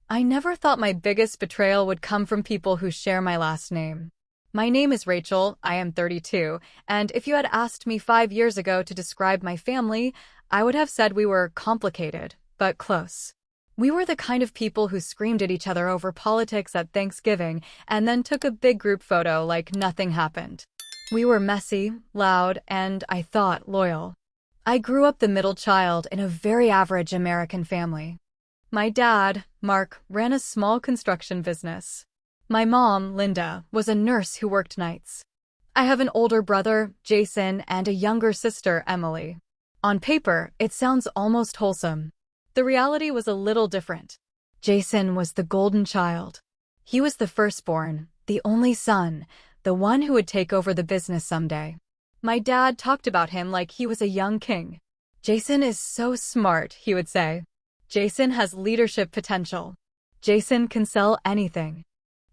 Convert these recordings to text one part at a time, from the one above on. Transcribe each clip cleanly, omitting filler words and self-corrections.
I never thought my biggest betrayal would come from people who share my last name. My name is Rachel, I am 32, and if you had asked me 5 years ago to describe my family, I would have said we were complicated, but close. We were the kind of people who screamed at each other over politics at Thanksgiving and then took a big group photo like nothing happened. We were messy, loud, and, I thought, loyal. I grew up the middle child in a very average American family. My dad, Mark, ran a small construction business. My mom, Linda, was a nurse who worked nights. I have an older brother, Jason, and a younger sister, Emily. On paper, it sounds almost wholesome. The reality was a little different. Jason was the golden child. He was the firstborn, the only son, the one who would take over the business someday. My dad talked about him like he was a young king. Jason is so smart, he would say. Jason has leadership potential. Jason can sell anything.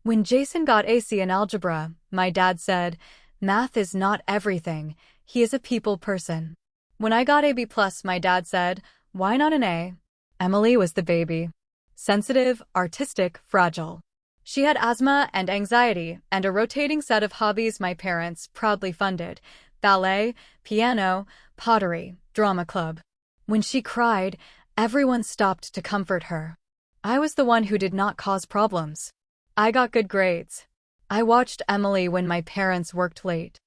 When Jason got AC in algebra, my dad said, "Math is not everything. He is a people person." When I got AB+, my dad said, "Why not an A?" Emily was the baby. Sensitive, artistic, fragile. She had asthma and anxiety and a rotating set of hobbies my parents proudly funded: ballet, piano, pottery, drama club. When she cried, everyone stopped to comfort her. I was the one who did not cause problems. I got good grades. I watched Emily when my parents worked late.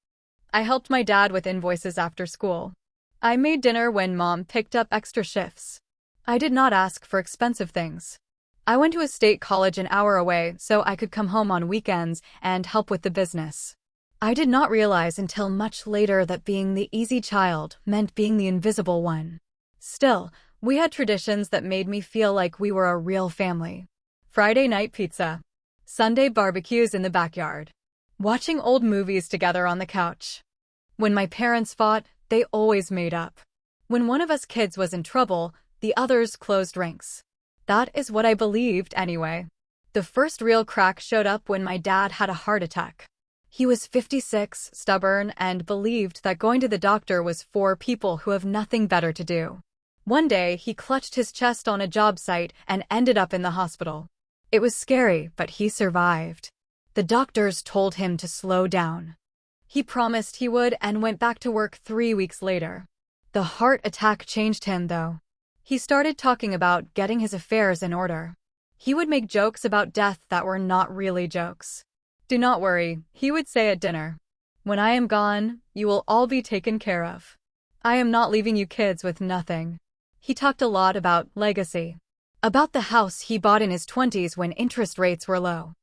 I helped my dad with invoices after school. I made dinner when mom picked up extra shifts. I did not ask for expensive things. I went to a state college an hour away so I could come home on weekends and help with the business. I did not realize until much later that being the easy child meant being the invisible one. Still, we had traditions that made me feel like we were a real family. Friday night pizza. Sunday barbecues in the backyard. Watching old movies together on the couch. When my parents fought, they always made up. When one of us kids was in trouble, the others closed ranks. That is what I believed anyway. The first real crack showed up when my dad had a heart attack. He was 56, stubborn, and believed that going to the doctor was for people who have nothing better to do. One day, he clutched his chest on a job site and ended up in the hospital. It was scary, but he survived. The doctors told him to slow down. He promised he would and went back to work 3 weeks later. The heart attack changed him, though. He started talking about getting his affairs in order. He would make jokes about death that were not really jokes. "Do not worry," he would say at dinner. "When I am gone, you will all be taken care of. I am not leaving you kids with nothing." He talked a lot about legacy. About the house he bought in his 20s when interest rates were low.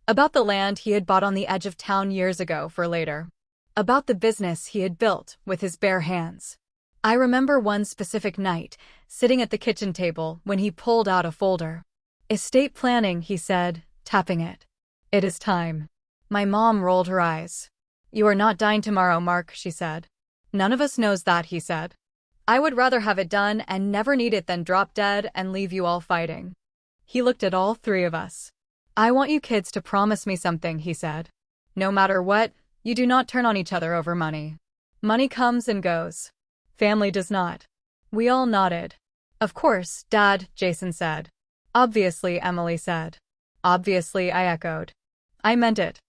About the land he had bought on the edge of town years ago for later. About the business he had built with his bare hands. I remember one specific night, sitting at the kitchen table when he pulled out a folder. "Estate planning," he said, tapping it. "It is time." My mom rolled her eyes. "You are not dying tomorrow, Mark," she said. "None of us knows that," he said. "I would rather have it done and never need it than drop dead and leave you all fighting." He looked at all three of us. "I want you kids to promise me something," he said. "No matter what, you do not turn on each other over money. Money comes and goes. Family does not." We all nodded. "Of course, Dad," Jason said. "Obviously," Emily said. "Obviously," I echoed. I meant it.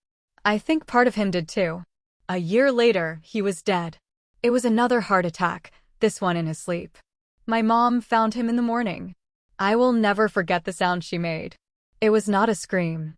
I think part of him did too. A year later, he was dead. It was another heart attack, this one in his sleep. My mom found him in the morning. I will never forget the sound she made. It was not a scream.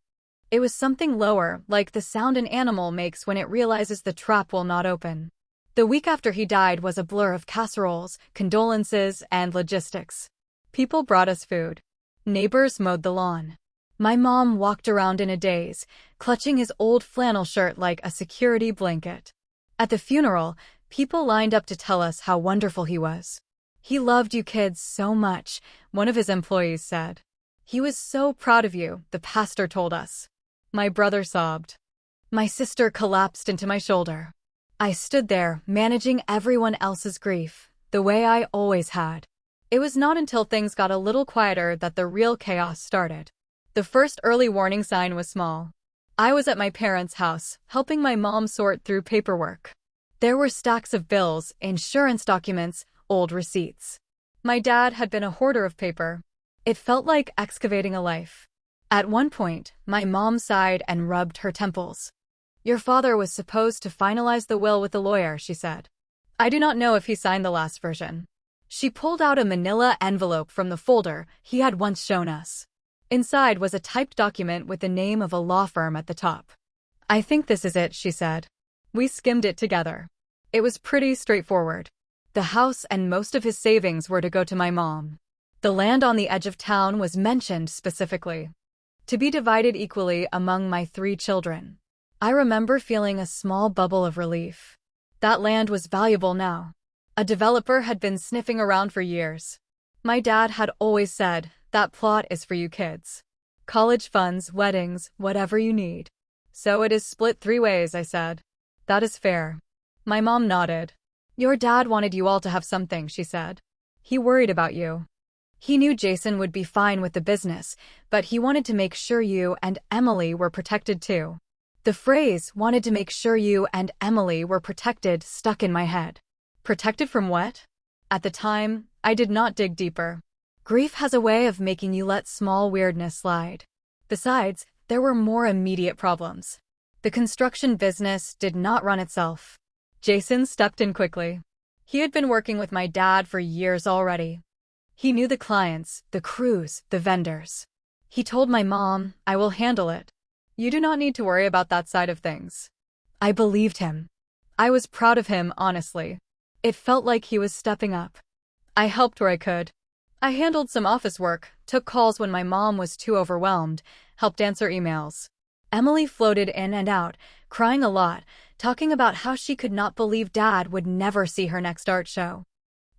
It was something lower, like the sound an animal makes when it realizes the trap will not open. The week after he died was a blur of casseroles, condolences, and logistics. People brought us food. Neighbors mowed the lawn. My mom walked around in a daze, clutching his old flannel shirt like a security blanket. At the funeral, people lined up to tell us how wonderful he was. "He loved you kids so much," one of his employees said. "He was so proud of you," the pastor told us. My brother sobbed. My sister collapsed into my shoulder. I stood there, managing everyone else's grief, the way I always had. It was not until things got a little quieter that the real chaos started. The first early warning sign was small. I was at my parents' house, helping my mom sort through paperwork. There were stacks of bills, insurance documents, old receipts. My dad had been a hoarder of paper. It felt like excavating a life. At one point, my mom sighed and rubbed her temples. Your father was supposed to finalize the will with the lawyer, she said. I do not know if he signed the last version. She pulled out a manila envelope from the folder he had once shown us. Inside was a typed document with the name of a law firm at the top. I think this is it, she said. We skimmed it together. It was pretty straightforward. The house and most of his savings were to go to my mom. The land on the edge of town was mentioned specifically. To be divided equally among my 3 children. I remember feeling a small bubble of relief. That land was valuable now. A developer had been sniffing around for years. My dad had always said, that plot is for you kids. College funds, weddings, whatever you need. So it is split 3 ways, I said. That is fair. My mom nodded. Your dad wanted you all to have something, she said. He worried about you. He knew Jason would be fine with the business, but he wanted to make sure you and Emily were protected too. The phrase, wanted to make sure you and Emily were protected, stuck in my head. Protected from what? At the time, I did not dig deeper. Grief has a way of making you let small weirdness slide. Besides, there were more immediate problems. The construction business did not run itself. Jason stepped in quickly. He had been working with my dad for years already. He knew the clients, the crews, the vendors. He told my mom, I will handle it. You do not need to worry about that side of things. I believed him. I was proud of him, honestly. It felt like he was stepping up. I helped where I could. I handled some office work, took calls when my mom was too overwhelmed, helped answer emails. Emily floated in and out, crying a lot, talking about how she could not believe Dad would never see her next art show.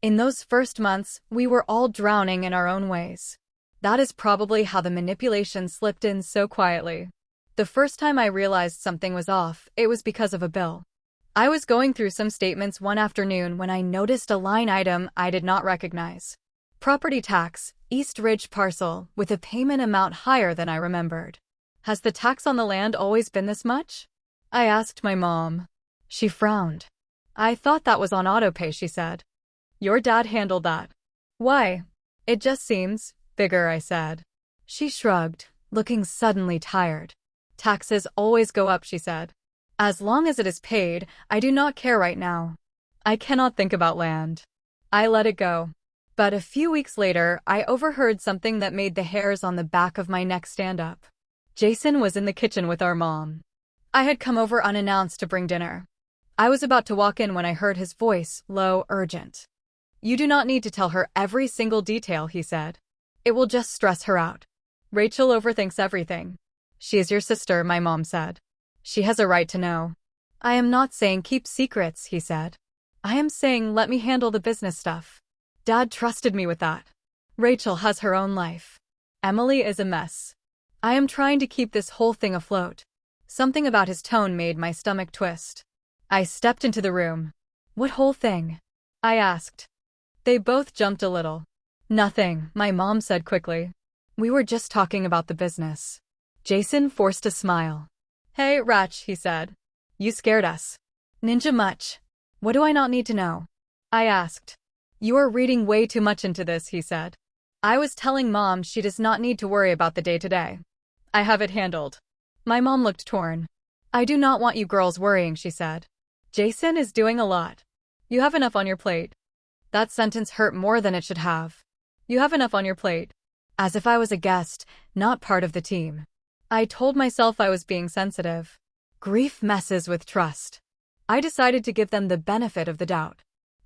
In those first months, we were all drowning in our own ways. That is probably how the manipulation slipped in so quietly. The first time I realized something was off, it was because of a bill. I was going through some statements one afternoon when I noticed a line item I did not recognize. Property tax, East Ridge parcel, with a payment amount higher than I remembered. Has the tax on the land always been this much? I asked my mom. She frowned. I thought that was on autopay, she said. Your dad handled that. Why? It just seems bigger, I said. She shrugged, looking suddenly tired. Taxes always go up, she said. As long as it is paid, I do not care right now. I cannot think about land. I let it go. But a few weeks later, I overheard something that made the hairs on the back of my neck stand up. Jason was in the kitchen with our mom. I had come over unannounced to bring dinner. I was about to walk in when I heard his voice, low, urgent. You do not need to tell her every single detail, he said. It will just stress her out. Rachel overthinks everything. She is your sister, my mom said. She has a right to know. I am not saying keep secrets, he said. I am saying let me handle the business stuff. Dad trusted me with that. Rachel has her own life. Emily is a mess. I am trying to keep this whole thing afloat. Something about his tone made my stomach twist. I stepped into the room. What whole thing? I asked. They both jumped a little. Nothing, my mom said quickly. We were just talking about the business. Jason forced a smile. Hey, Ratch, he said. You scared us. Ninja much. What do I not need to know? I asked. You are reading way too much into this, he said. I was telling Mom she does not need to worry about the day-to-day. I have it handled. My mom looked torn. I do not want you girls worrying, she said. Jason is doing a lot. You have enough on your plate. That sentence hurt more than it should have. You have enough on your plate. As if I was a guest, not part of the team. I told myself I was being sensitive. Grief messes with trust. I decided to give them the benefit of the doubt.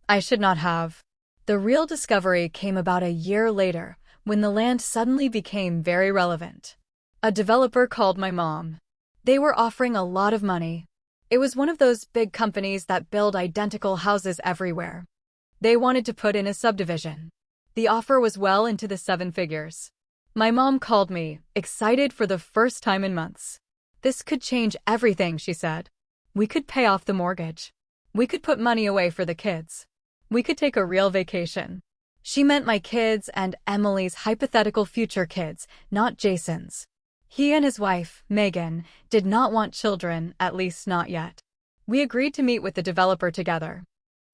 I should not have. The real discovery came about a year later, when the land suddenly became very relevant. A developer called my mom. They were offering a lot of money. It was one of those big companies that build identical houses everywhere. They wanted to put in a subdivision. The offer was well into the 7 figures. My mom called me, excited for the first time in months. This could change everything, she said. We could pay off the mortgage. We could put money away for the kids. We could take a real vacation. She meant my kids and Emily's hypothetical future kids, not Jason's. He and his wife, Megan, did not want children, at least not yet. We agreed to meet with the developer together.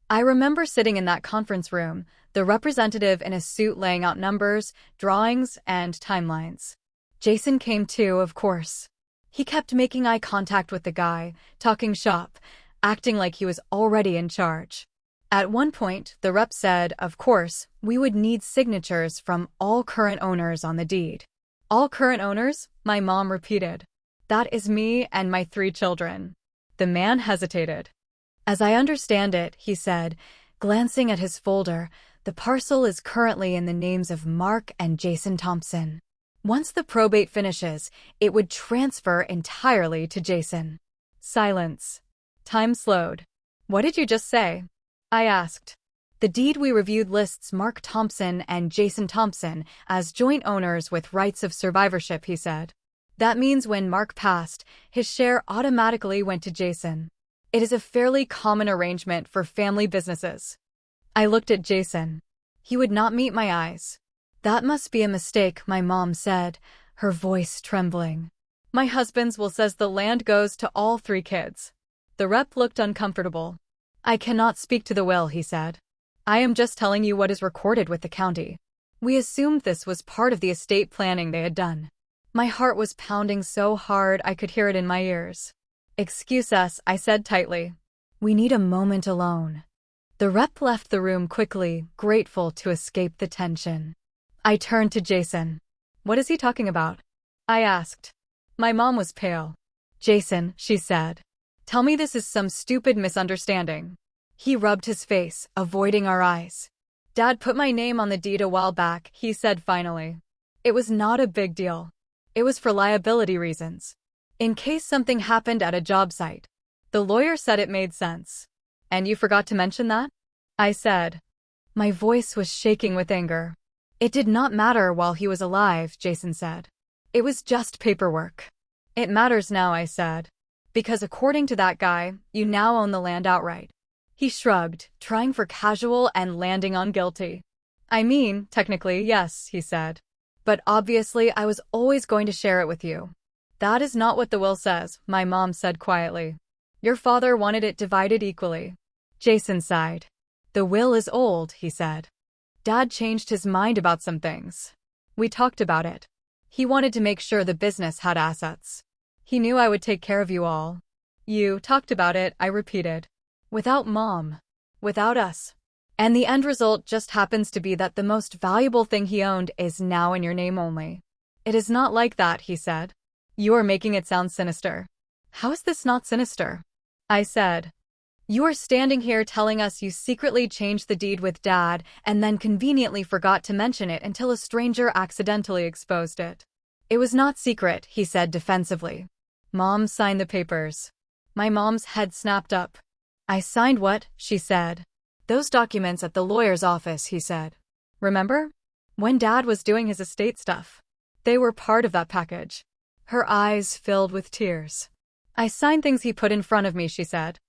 I remember sitting in that conference room, the representative in a suit laying out numbers, drawings, and timelines. Jason came too, of course. He kept making eye contact with the guy, talking shop, acting like he was already in charge. At one point, the rep said, of course, we would need signatures from all current owners on the deed. All current owners? My mom repeated. That is me and my 3 children. The man hesitated. As I understand it, he said, glancing at his folder, the parcel is currently in the names of Mark and Jason Thompson. Once the probate finishes, it would transfer entirely to Jason. Silence. Time slowed. What did you just say? I asked. The deed we reviewed lists Mark Thompson and Jason Thompson as joint owners with rights of survivorship, he said. That means when Mark passed, his share automatically went to Jason. It is a fairly common arrangement for family businesses. I looked at Jason. He would not meet my eyes. That must be a mistake, my mom said, her voice trembling. My husband's will says the land goes to all 3 kids. The rep looked uncomfortable. I cannot speak to the will, he said. I am just telling you what is recorded with the county. We assumed this was part of the estate planning they had done. My heart was pounding so hard I could hear it in my ears. Excuse us, I said tightly. We need a moment alone. The rep left the room quickly, grateful to escape the tension. I turned to Jason. What is he talking about? I asked. My mom was pale. Jason, she said. Tell me this is some stupid misunderstanding. He rubbed his face, avoiding our eyes. Dad put my name on the deed a while back, he said finally. It was not a big deal. It was for liability reasons. In case something happened at a job site. The lawyer said it made sense. And you forgot to mention that? I said. My voice was shaking with anger. It did not matter while he was alive, Jason said. It was just paperwork. It matters now, I said. Because according to that guy, you now own the land outright. He shrugged, trying for casual and landing on guilty. I mean, technically, yes, he said. But obviously I was always going to share it with you. That is not what the will says, my mom said quietly. Your father wanted it divided equally. Jason sighed. The will is old, he said. Dad changed his mind about some things. We talked about it. He wanted to make sure the business had assets. He knew I would take care of you all. You talked about it, I repeated. Without Mom. Without us. And the end result just happens to be that the most valuable thing he owned is now in your name only. It is not like that, he said. You are making it sound sinister. How is this not sinister? I said. You are standing here telling us you secretly changed the deed with Dad and then conveniently forgot to mention it until a stranger accidentally exposed it. It was not secret, he said defensively. Mom signed the papers. My mom's head snapped up. I signed what? She said. Those documents at the lawyer's office, he said. Remember? When Dad was doing his estate stuff. They were part of that package. Her eyes filled with tears. I signed things he put in front of me, she said.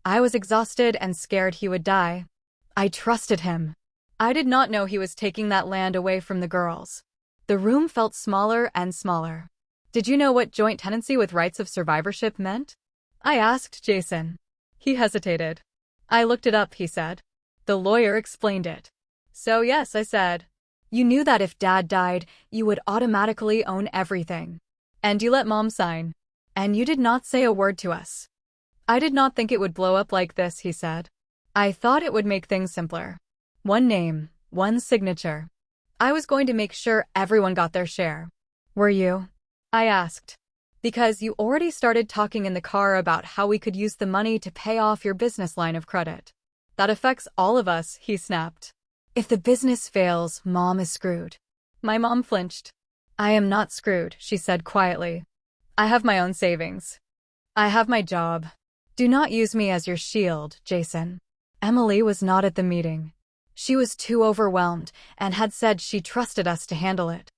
I was exhausted and scared he would die. I trusted him. I did not know he was taking that land away from the girls. The room felt smaller and smaller. Did you know what joint tenancy with rights of survivorship meant? I asked Jason. He hesitated. I looked it up, he said. The lawyer explained it. So yes, I said. You knew that if Dad died, you would automatically own everything. And you let Mom sign. And you did not say a word to us. I did not think it would blow up like this, he said. I thought it would make things simpler. One name, one signature. I was going to make sure everyone got their share. Were you? I asked. Because you already started talking in the car about how we could use the money to pay off your business line of credit. That affects all of us, he snapped. If the business fails, Mom is screwed. My mom flinched. I am not screwed, she said quietly. I have my own savings. I have my job. Do not use me as your shield, Jason. Emily was not at the meeting. She was too overwhelmed and had said she trusted us to handle it.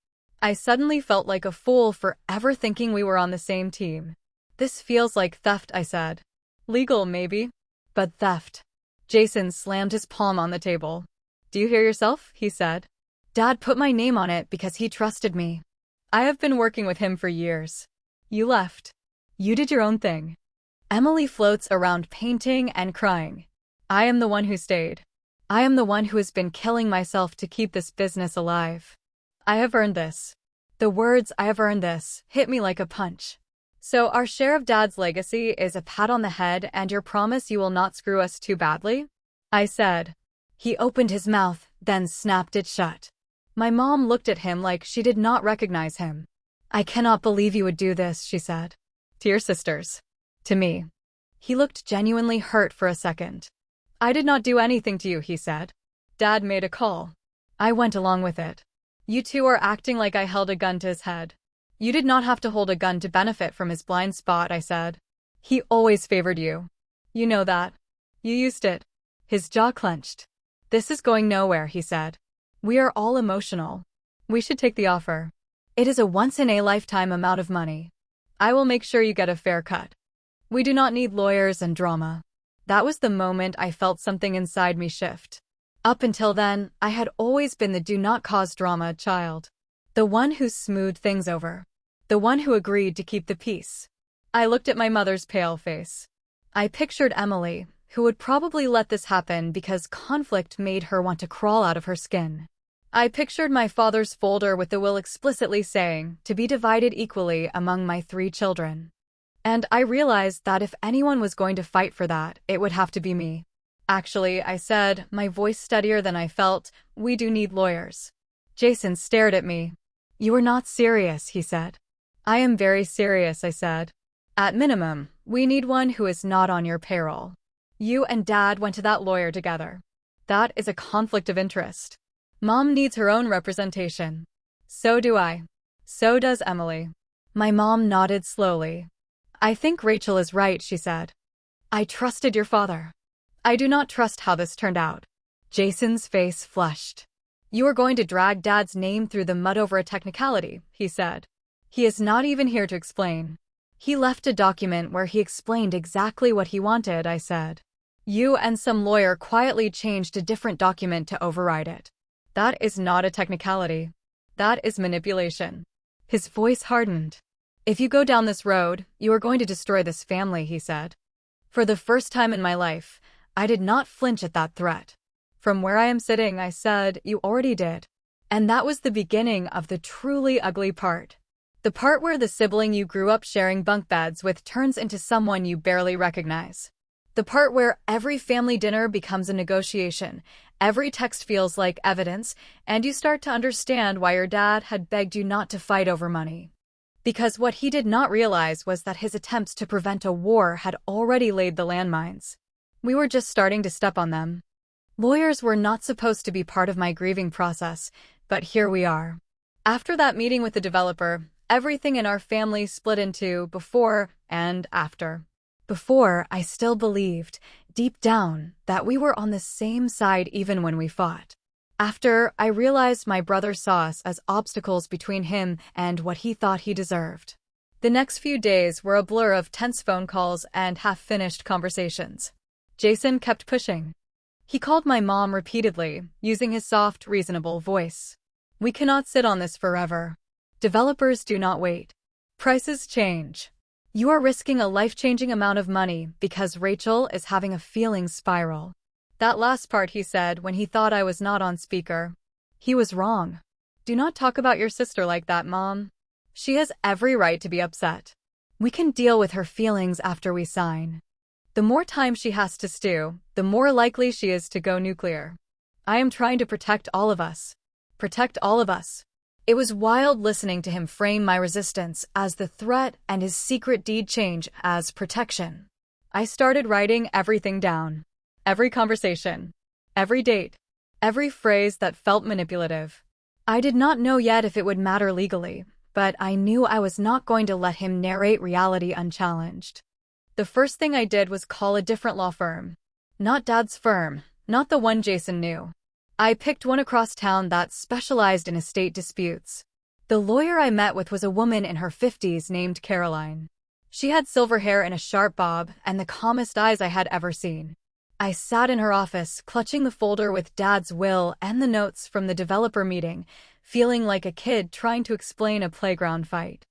I suddenly felt like a fool for ever thinking we were on the same team. This feels like theft, I said. Legal, maybe, but theft. Jason slammed his palm on the table. Do you hear yourself? He said. Dad put my name on it because he trusted me. I have been working with him for years. You left. You did your own thing. Emily floats around painting and crying. I am the one who stayed. I am the one who has been killing myself to keep this business alive. I have earned this. The words "I have earned this" hit me like a punch. So our share of Dad's legacy is a pat on the head and your promise you will not screw us too badly? I said. He opened his mouth, then snapped it shut. My mom looked at him like she did not recognize him. I cannot believe you would do this, she said. To your sisters. To me. He looked genuinely hurt for a second. I did not do anything to you, he said. Dad made a call. I went along with it. You two are acting like I held a gun to his head. You did not have to hold a gun to benefit from his blind spot, I said. He always favored you. You know that. You used it. His jaw clenched. This is going nowhere, he said. We are all emotional. We should take the offer. It is a once-in-a-lifetime amount of money. I will make sure you get a fair cut. We do not need lawyers and drama. That was the moment I felt something inside me shift. Up until then, I had always been the do-not-cause-drama child. The one who smoothed things over. The one who agreed to keep the peace. I looked at my mother's pale face. I pictured Emily, who would probably let this happen because conflict made her want to crawl out of her skin. I pictured my father's folder with the will explicitly saying, to be divided equally among my 3 children. And I realized that if anyone was going to fight for that, it would have to be me. Actually, I said, my voice steadier than I felt, we do need lawyers. Jason stared at me. You are not serious, he said. I am very serious, I said. At minimum, we need one who is not on your payroll. You and Dad went to that lawyer together. That is a conflict of interest. Mom needs her own representation. So do I. So does Emily. My mom nodded slowly. I think Rachel is right, she said. I trusted your father. I do not trust how this turned out. Jason's face flushed. You are going to drag Dad's name through the mud over a technicality, he said. He is not even here to explain. He left a document where he explained exactly what he wanted, I said. You and some lawyer quietly changed a different document to override it. That is not a technicality. That is manipulation. His voice hardened. If you go down this road, you are going to destroy this family, he said. For the first time in my life, I did not flinch at that threat. From where I am sitting, I said, you already did. And that was the beginning of the truly ugly part. The part where the sibling you grew up sharing bunk beds with turns into someone you barely recognize. The part where every family dinner becomes a negotiation, every text feels like evidence, and you start to understand why your dad had begged you not to fight over money. Because what he did not realize was that his attempts to prevent a war had already laid the landmines. We were just starting to step on them. Lawyers were not supposed to be part of my grieving process, but here we are. After that meeting with the developer, everything in our family split into before and after. Before, I still believed, deep down, that we were on the same side even when we fought. After, I realized my brother saw us as obstacles between him and what he thought he deserved. The next few days were a blur of tense phone calls and half-finished conversations. Jason kept pushing. He called my mom repeatedly, using his soft, reasonable voice. We cannot sit on this forever. Developers do not wait. Prices change. You are risking a life-changing amount of money because Rachel is having a feeling spiral. That last part he said when he thought I was not on speaker. He was wrong. Do not talk about your sister like that, Mom. She has every right to be upset. We can deal with her feelings after we sign. The more time she has to stew, the more likely she is to go nuclear. I am trying to protect all of us. Protect all of us. It was wild listening to him frame my resistance as the threat and his secret deed change as protection. I started writing everything down. Every conversation. Every date. Every phrase that felt manipulative. I did not know yet if it would matter legally, but I knew I was not going to let him narrate reality unchallenged. The first thing I did was call a different law firm. Not Dad's firm, not the one Jason knew. I picked one across town that specialized in estate disputes. The lawyer I met with was a woman in her 50s named Caroline. She had silver hair and a sharp bob and the calmest eyes I had ever seen. I sat in her office, clutching the folder with Dad's will and the notes from the developer meeting, feeling like a kid trying to explain a playground fight.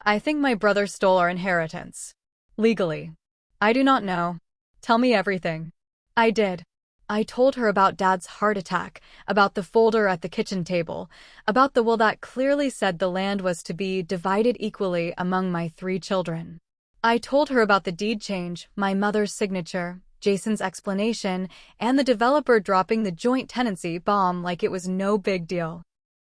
I think my brother stole our inheritance. Legally. I do not know. Tell me everything. I did. I told her about Dad's heart attack, about the folder at the kitchen table, about the will that clearly said the land was to be divided equally among my 3 children. I told her about the deed change, my mother's signature, Jason's explanation, and the developer dropping the joint tenancy bomb like it was no big deal.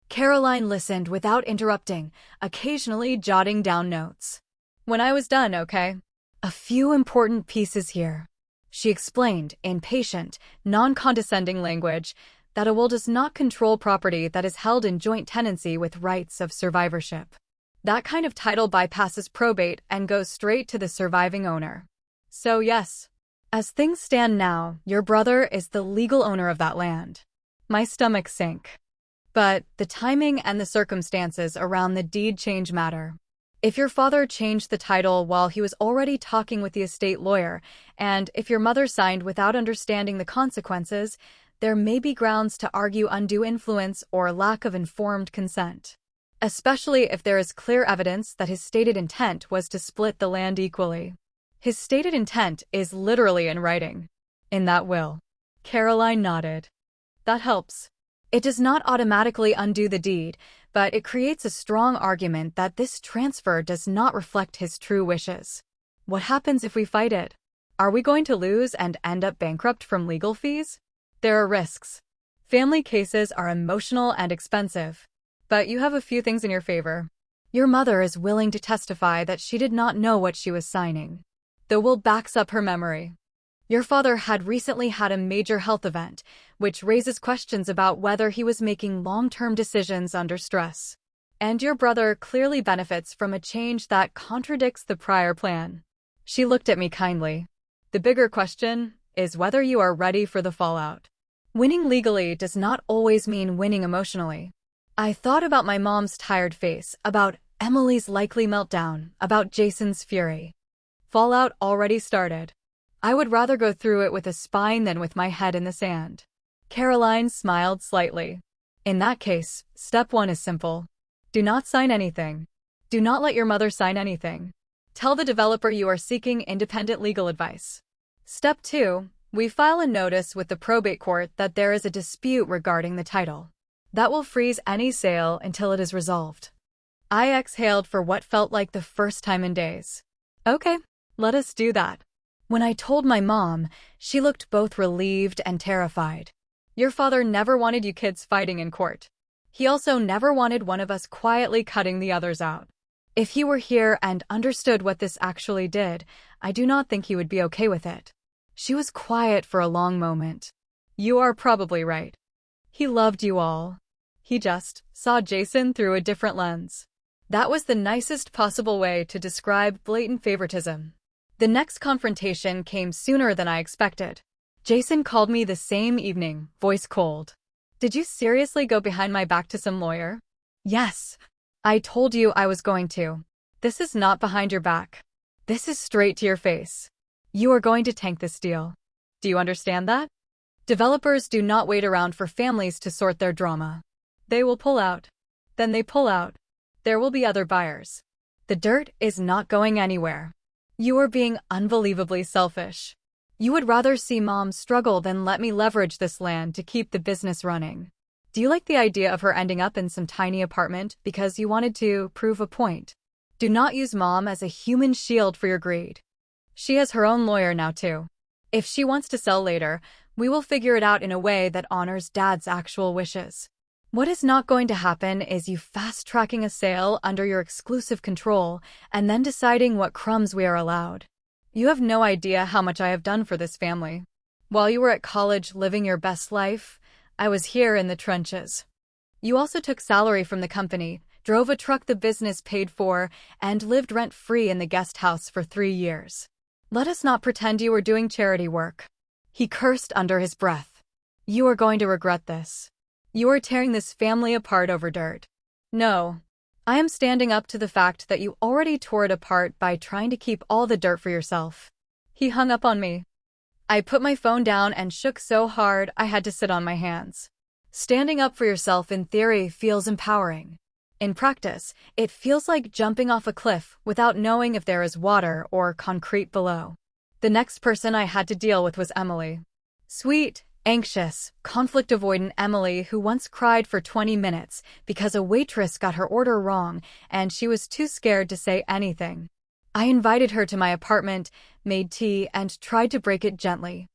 Caroline listened without interrupting, occasionally jotting down notes. When I was done, okay? A few important pieces here. She explained, in patient, non-condescending language, that a will does not control property that is held in joint tenancy with rights of survivorship. That kind of title bypasses probate and goes straight to the surviving owner. So yes, as things stand now, your brother is the legal owner of that land. My stomach sank. But the timing and the circumstances around the deed change matter. If your father changed the title while he was already talking with the estate lawyer, and if your mother signed without understanding the consequences, there may be grounds to argue undue influence or lack of informed consent. Especially if there is clear evidence that his stated intent was to split the land equally. His stated intent is literally in writing. In that will. Caroline nodded. That helps. It does not automatically undo the deed, but it creates a strong argument that this transfer does not reflect his true wishes. What happens if we fight it? Are we going to lose and end up bankrupt from legal fees? There are risks. Family cases are emotional and expensive. But you have a few things in your favor. Your mother is willing to testify that she did not know what she was signing. The will backs up her memory. Your father had recently had a major health event, which raises questions about whether he was making long-term decisions under stress. And your brother clearly benefits from a change that contradicts the prior plan. She looked at me kindly. The bigger question is whether you are ready for the fallout. Winning legally does not always mean winning emotionally. I thought about my mom's tired face, about Emily's likely meltdown, about Jason's fury. Fallout already started. I would rather go through it with a spine than with my head in the sand. Caroline smiled slightly. In that case, step 1 is simple. Do not sign anything. Do not let your mother sign anything. Tell the developer you are seeking independent legal advice. Step 2, we file a notice with the probate court that there is a dispute regarding the title. That will freeze any sale until it is resolved. I exhaled for what felt like the first time in days. Okay, let us do that. When I told my mom, she looked both relieved and terrified. Your father never wanted you kids fighting in court. He also never wanted one of us quietly cutting the others out. If he were here and understood what this actually did, I do not think he would be okay with it. She was quiet for a long moment. You are probably right. He loved you all. He just saw Jason through a different lens. That was the nicest possible way to describe blatant favoritism. The next confrontation came sooner than I expected. Jason called me the same evening, voice cold. Did you seriously go behind my back to some lawyer? Yes. I told you I was going to. This is not behind your back. This is straight to your face. You are going to tank this deal. Do you understand that? Developers do not wait around for families to sort their drama. They will pull out. Then they pull out. There will be other buyers. The dirt is not going anywhere. You are being unbelievably selfish. You would rather see Mom struggle than let me leverage this land to keep the business running. Do you like the idea of her ending up in some tiny apartment because you wanted to prove a point? Do not use Mom as a human shield for your greed. She has her own lawyer now too. If she wants to sell later, we will figure it out in a way that honors Dad's actual wishes. What is not going to happen is you fast-tracking a sale under your exclusive control and then deciding what crumbs we are allowed. You have no idea how much I have done for this family. While you were at college living your best life, I was here in the trenches. You also took salary from the company, drove a truck the business paid for, and lived rent-free in the guest house for 3 years. Let us not pretend you were doing charity work. He cursed under his breath. You are going to regret this. You are tearing this family apart over dirt. No. I am standing up to the fact that you already tore it apart by trying to keep all the dirt for yourself. He hung up on me. I put my phone down and shook so hard I had to sit on my hands. Standing up for yourself in theory feels empowering. In practice, it feels like jumping off a cliff without knowing if there is water or concrete below. The next person I had to deal with was Emily. Sweet, anxious, conflict-avoidant Emily, who once cried for 20 minutes because a waitress got her order wrong and she was too scared to say anything. I invited her to my apartment, made tea, and tried to break it gently.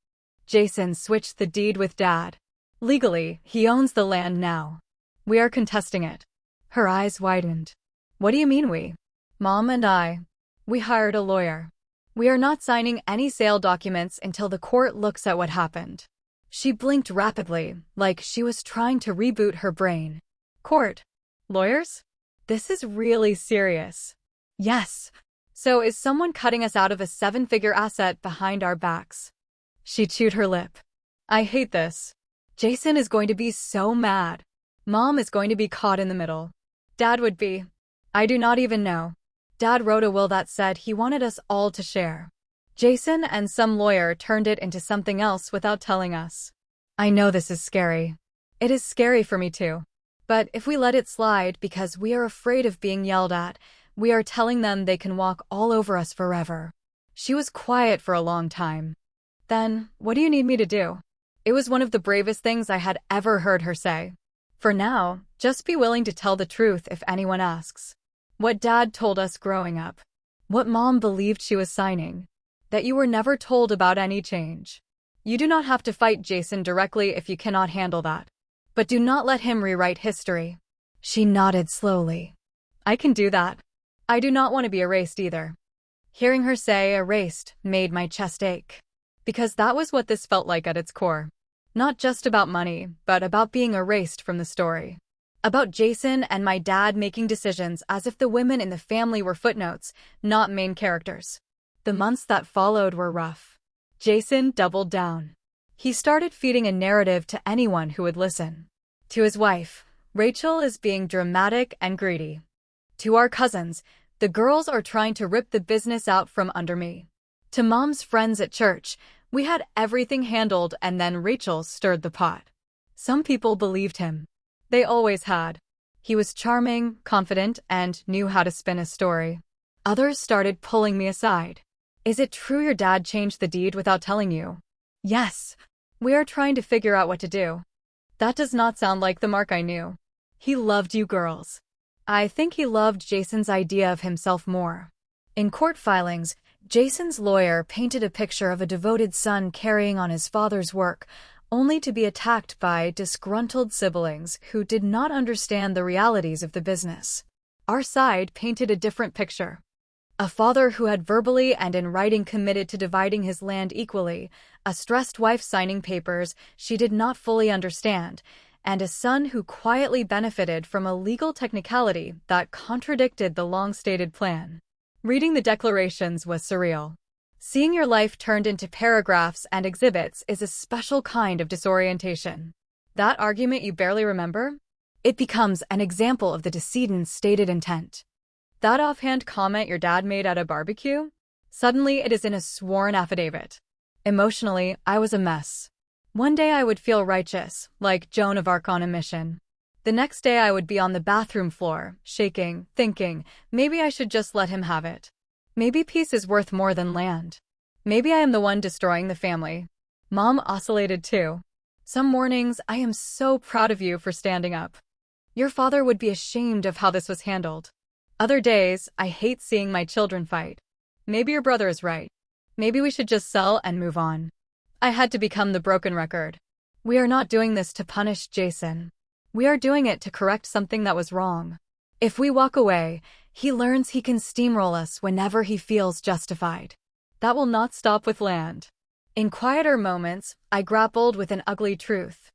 Jason switched the deed with Dad. Legally, he owns the land now. We are contesting it. Her eyes widened. What do you mean we? Mom and I. We hired a lawyer. We are not signing any sale documents until the court looks at what happened. She blinked rapidly, like she was trying to reboot her brain. Court? Lawyers? This is really serious. Yes. So is someone cutting us out of a 7-figure asset behind our backs? She chewed her lip. I hate this. Jason is going to be so mad. Mom is going to be caught in the middle. Dad would be. I do not even know. Dad wrote a will that said he wanted us all to share. Jason and some lawyer turned it into something else without telling us. I know this is scary. It is scary for me too. But if we let it slide because we are afraid of being yelled at, we are telling them they can walk all over us forever. She was quiet for a long time. Then, what do you need me to do? It was one of the bravest things I had ever heard her say. For now, just be willing to tell the truth if anyone asks. What Dad told us growing up. What Mom believed she was signing. That you were never told about any change. You do not have to fight Jason directly if you cannot handle that. But do not let him rewrite history. She nodded slowly. I can do that. I do not want to be erased either. Hearing her say erased made my chest ache. Because that was what this felt like at its core. Not just about money, but about being erased from the story. About Jason and my dad making decisions as if the women in the family were footnotes, not main characters. The months that followed were rough. Jason doubled down. He started feeding a narrative to anyone who would listen. To his wife, Rachel is being dramatic and greedy. To our cousins, the girls are trying to rip the business out from under me. To Mom's friends at church, we had everything handled and then Rachel stirred the pot. Some people believed him. They always had. He was charming, confident, and knew how to spin a story. Others started pulling me aside. Is it true your dad changed the deed without telling you? Yes. We are trying to figure out what to do. That does not sound like the Mark I knew. He loved you girls. I think he loved Jason's idea of himself more. In court filings, Jason's lawyer painted a picture of a devoted son carrying on his father's work, only to be attacked by disgruntled siblings who did not understand the realities of the business. Our side painted a different picture. A father who had verbally and in writing committed to dividing his land equally, a stressed wife signing papers she did not fully understand, and a son who quietly benefited from a legal technicality that contradicted the long-stated plan. Reading the declarations was surreal. Seeing your life turned into paragraphs and exhibits is a special kind of disorientation. That argument you barely remember? It becomes an example of the decedent's stated intent. That offhand comment your dad made at a barbecue? Suddenly it is in a sworn affidavit. Emotionally, I was a mess. One day I would feel righteous, like Joan of Arc on a mission. The next day I would be on the bathroom floor, shaking, thinking, maybe I should just let him have it. Maybe peace is worth more than land. Maybe I am the one destroying the family. Mom oscillated too. Some mornings, I am so proud of you for standing up. Your father would be ashamed of how this was handled. Other days, I hate seeing my children fight. Maybe your brother is right. Maybe we should just sell and move on. I had to become the broken record. We are not doing this to punish Jason. We are doing it to correct something that was wrong. If we walk away, he learns he can steamroll us whenever he feels justified. That will not stop with land. In quieter moments, I grappled with an ugly truth.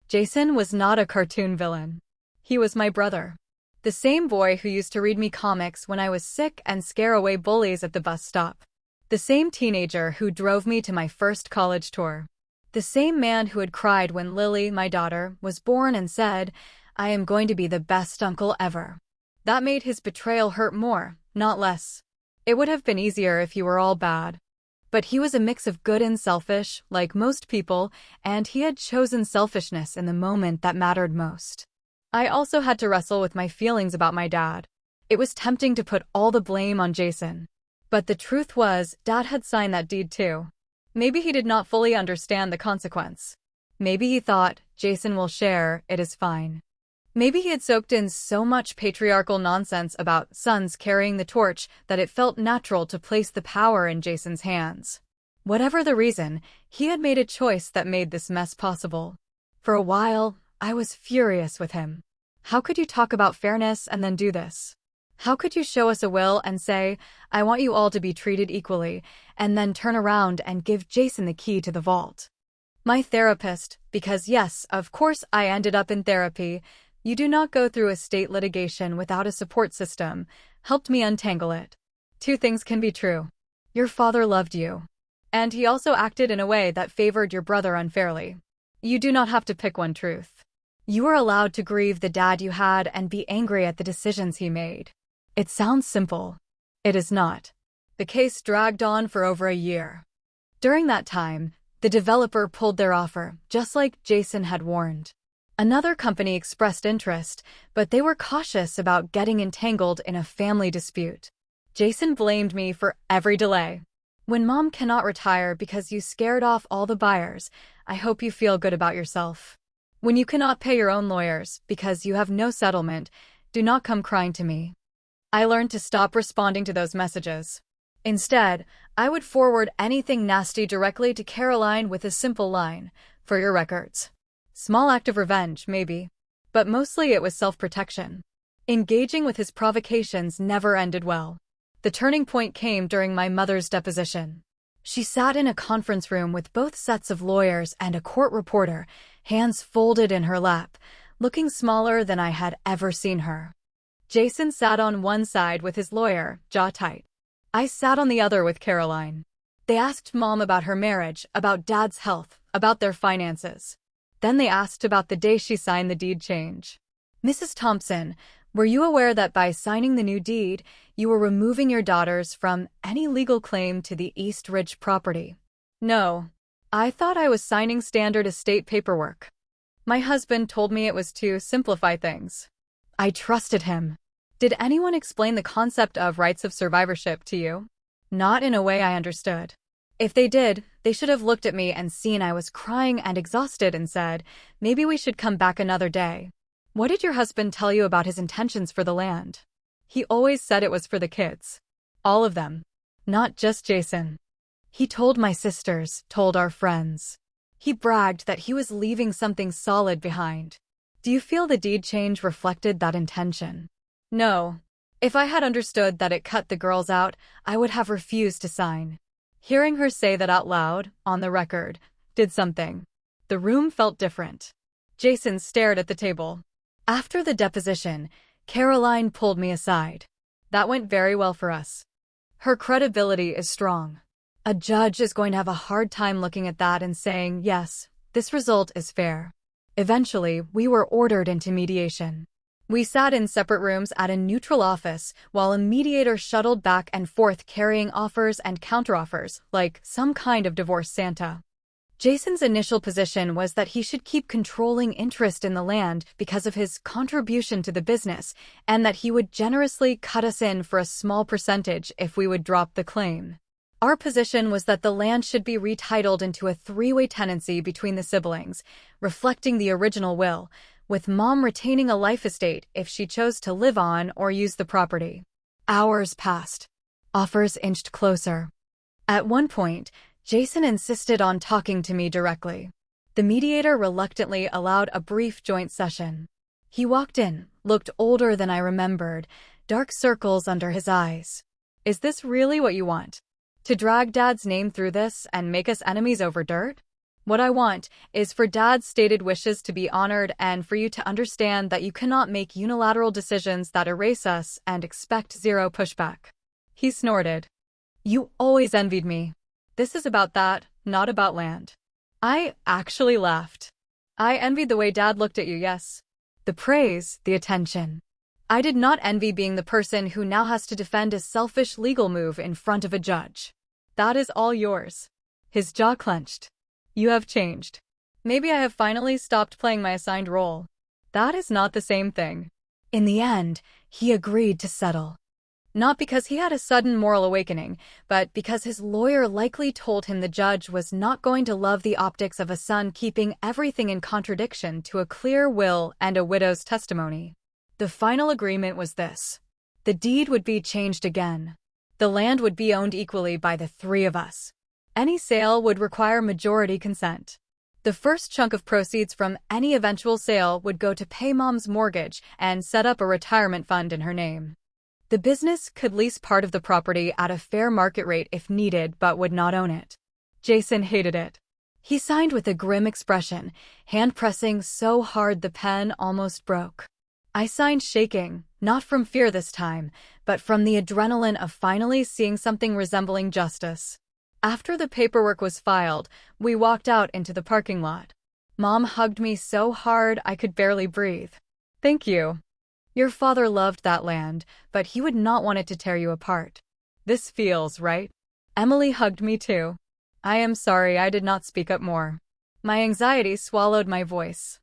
Jason was not a cartoon villain. He was my brother. The same boy who used to read me comics when I was sick and scare away bullies at the bus stop. The same teenager who drove me to my first college tour. The same man who had cried when Lily, my daughter, was born and said, "I am going to be the best uncle ever." That made his betrayal hurt more, not less. It would have been easier if he were all bad. But he was a mix of good and selfish, like most people, and he had chosen selfishness in the moment that mattered most. I also had to wrestle with my feelings about my dad. It was tempting to put all the blame on Jason. But the truth was, Dad had signed that deed too. Maybe he did not fully understand the consequence. Maybe he thought, Jason will share, it is fine. Maybe he had soaked in so much patriarchal nonsense about sons carrying the torch that it felt natural to place the power in Jason's hands. Whatever the reason, he had made a choice that made this mess possible. For a while, I was furious with him. How could you talk about fairness and then do this? How could you show us a will and say, I want you all to be treated equally, and then turn around and give Jason the key to the vault? My therapist, because yes, of course I ended up in therapy, you do not go through estate litigation without a support system, helped me untangle it. Two things can be true. Your father loved you. And he also acted in a way that favored your brother unfairly. You do not have to pick one truth. You are allowed to grieve the dad you had and be angry at the decisions he made. It sounds simple. It is not. The case dragged on for over a year. During that time, the developer pulled their offer, just like Jason had warned. Another company expressed interest, but they were cautious about getting entangled in a family dispute. Jason blamed me for every delay. When mom cannot retire because you scared off all the buyers, I hope you feel good about yourself. When you cannot pay your own lawyers because you have no settlement, do not come crying to me. I learned to stop responding to those messages. Instead, I would forward anything nasty directly to Caroline with a simple line, for your records. Small act of revenge, maybe. But mostly it was self-protection. Engaging with his provocations never ended well. The turning point came during my mother's deposition. She sat in a conference room with both sets of lawyers and a court reporter, hands folded in her lap, looking smaller than I had ever seen her. Jason sat on one side with his lawyer, jaw tight. I sat on the other with Caroline. They asked Mom about her marriage, about Dad's health, about their finances. Then they asked about the day she signed the deed change. Mrs. Thompson, were you aware that by signing the new deed, you were removing your daughters from any legal claim to the East Ridge property? No. I thought I was signing standard estate paperwork. My husband told me it was to simplify things. I trusted him. Did anyone explain the concept of rights of survivorship to you? Not in a way I understood. If they did, they should have looked at me and seen I was crying and exhausted and said, maybe we should come back another day. What did your husband tell you about his intentions for the land? He always said it was for the kids. All of them. Not just Jason. He told my sisters, told our friends. He bragged that he was leaving something solid behind. Do you feel the deed change reflected that intention? No. If I had understood that it cut the girls out, I would have refused to sign. Hearing her say that out loud, on the record, did something. The room felt different. Jason stared at the table. After the deposition, Caroline pulled me aside. That went very well for us. Her credibility is strong. A judge is going to have a hard time looking at that and saying, yes, this result is fair. Eventually, we were ordered into mediation. We sat in separate rooms at a neutral office while a mediator shuttled back and forth carrying offers and counteroffers, like some kind of divorce Santa. Jason's initial position was that he should keep controlling interest in the land because of his contribution to the business, and that he would generously cut us in for a small percentage if we would drop the claim. Our position was that the land should be retitled into a three-way tenancy between the siblings, reflecting the original will, with Mom retaining a life estate if she chose to live on or use the property. Hours passed. Offers inched closer. At one point, Jason insisted on talking to me directly. The mediator reluctantly allowed a brief joint session. He walked in, looked older than I remembered, dark circles under his eyes. Is this really what you want? To drag Dad's name through this and make us enemies over dirt? What I want is for Dad's stated wishes to be honored and for you to understand that you cannot make unilateral decisions that erase us and expect zero pushback. He snorted. You always envied me. This is about that, not about land. I actually laughed. I envied the way Dad looked at you, yes. The praise, the attention. I did not envy being the person who now has to defend a selfish legal move in front of a judge. That is all yours. His jaw clenched. You have changed. Maybe I have finally stopped playing my assigned role. That is not the same thing. In the end, he agreed to settle. Not because he had a sudden moral awakening, but because his lawyer likely told him the judge was not going to love the optics of a son keeping everything in contradiction to a clear will and a widow's testimony. The final agreement was this. The deed would be changed again. The land would be owned equally by the three of us. Any sale would require majority consent. The first chunk of proceeds from any eventual sale would go to pay Mom's mortgage and set up a retirement fund in her name. The business could lease part of the property at a fair market rate if needed, but would not own it. Jason hated it. He signed with a grim expression, hand pressing so hard the pen almost broke. I signed shaking, not from fear this time, but from the adrenaline of finally seeing something resembling justice. After the paperwork was filed, we walked out into the parking lot. Mom hugged me so hard I could barely breathe. Thank you. Your father loved that land, but he would not want it to tear you apart. This feels right. Emily hugged me too. I am sorry I did not speak up more. My anxiety swallowed my voice.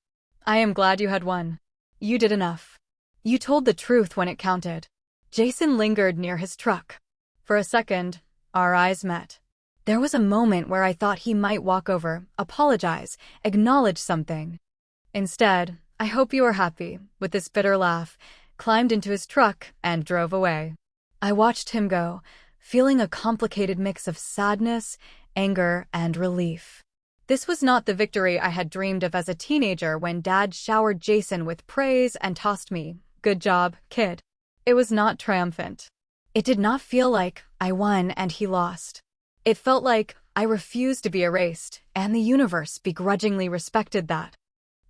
I am glad you had won. You did enough. You told the truth when it counted. Jason lingered near his truck. For a second, our eyes met. There was a moment where I thought he might walk over, apologize, acknowledge something. Instead, I hope you are happy, with this bitter laugh, climbed into his truck and drove away. I watched him go, feeling a complicated mix of sadness, anger, and relief. This was not the victory I had dreamed of as a teenager when Dad showered Jason with praise and tossed me, "Good job, kid." It was not triumphant. It did not feel like I won and he lost. It felt like I refused to be erased, and the universe begrudgingly respected that.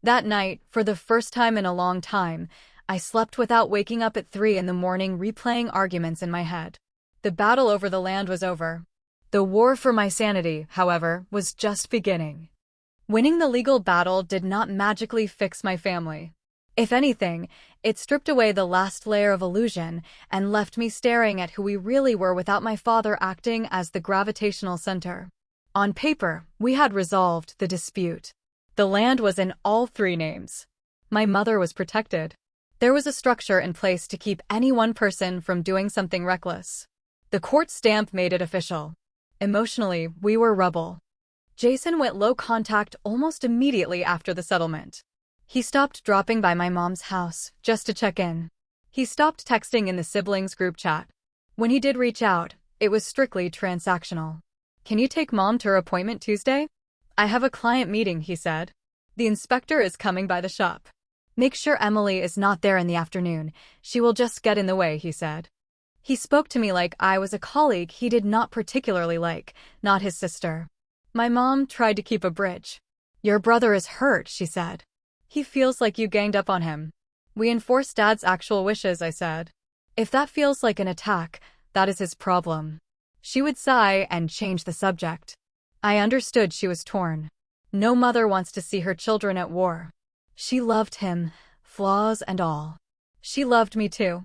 That night, for the first time in a long time, I slept without waking up at 3 in the morning replaying arguments in my head. The battle over the land was over. The war for my sanity, however, was just beginning. Winning the legal battle did not magically fix my family. If anything, it stripped away the last layer of illusion and left me staring at who we really were without my father acting as the gravitational center. On paper, we had resolved the dispute. The land was in all three names. My mother was protected. There was a structure in place to keep any one person from doing something reckless. The court stamp made it official. Emotionally, we were rubble. Jason went low contact almost immediately after the settlement. He stopped dropping by my mom's house, just to check in. He stopped texting in the siblings group chat. When he did reach out, it was strictly transactional. "Can you take Mom to her appointment Tuesday?" "I have a client meeting," he said. "The inspector is coming by the shop. Make sure Emily is not there in the afternoon. She will just get in the way," he said. He spoke to me like I was a colleague he did not particularly like, not his sister. My mom tried to keep a bridge. "Your brother is hurt," she said. "He feels like you ganged up on him." "We enforce Dad's actual wishes," I said. "If that feels like an attack, that is his problem." She would sigh and change the subject. I understood she was torn. No mother wants to see her children at war. She loved him, flaws and all. She loved me too.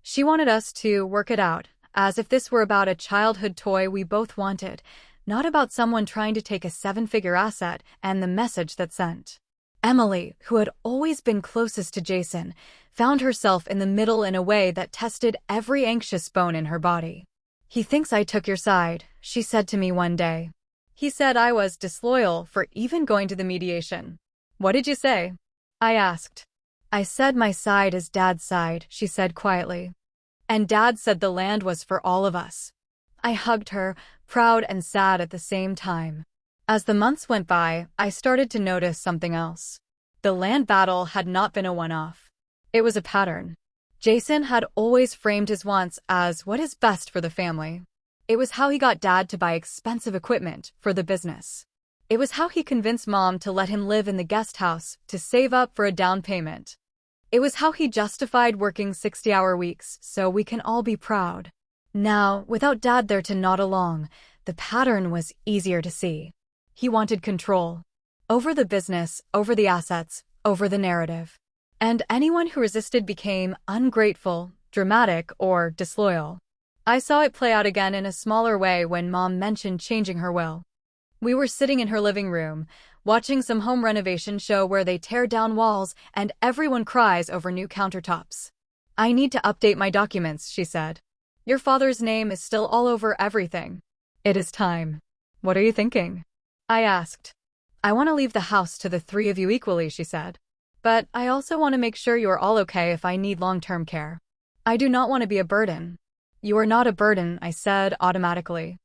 She wanted us to work it out, as if this were about a childhood toy we both wanted, not about someone trying to take a 7-figure asset and the message that sent. Emily, who had always been closest to Jason, found herself in the middle in a way that tested every anxious bone in her body. "He thinks I took your side," she said to me one day. "He said I was disloyal for even going to the mediation." "What did you say?" I asked. "I said my side is Dad's side," she said quietly. "And Dad said the land was for all of us." I hugged her, proud and sad at the same time. As the months went by, I started to notice something else. The land battle had not been a one-off. It was a pattern. Jason had always framed his wants as what is best for the family. It was how he got Dad to buy expensive equipment for the business. It was how he convinced Mom to let him live in the guest house to save up for a down payment. It was how he justified working 60-hour weeks so we can all be proud. Now, without Dad there to nod along, the pattern was easier to see. He wanted control. Over the business, over the assets, over the narrative. And anyone who resisted became ungrateful, dramatic, or disloyal. I saw it play out again in a smaller way when Mom mentioned changing her will. We were sitting in her living room, watching some home renovation show where they tear down walls and everyone cries over new countertops. "I need to update my documents," she said. Your father's name is still all over everything. It is time. What are you thinking? I asked. I want to leave the house to the three of you equally, she said. But I also want to make sure you are all okay if I need long-term care. I do not want to be a burden. You are not a burden, I said automatically.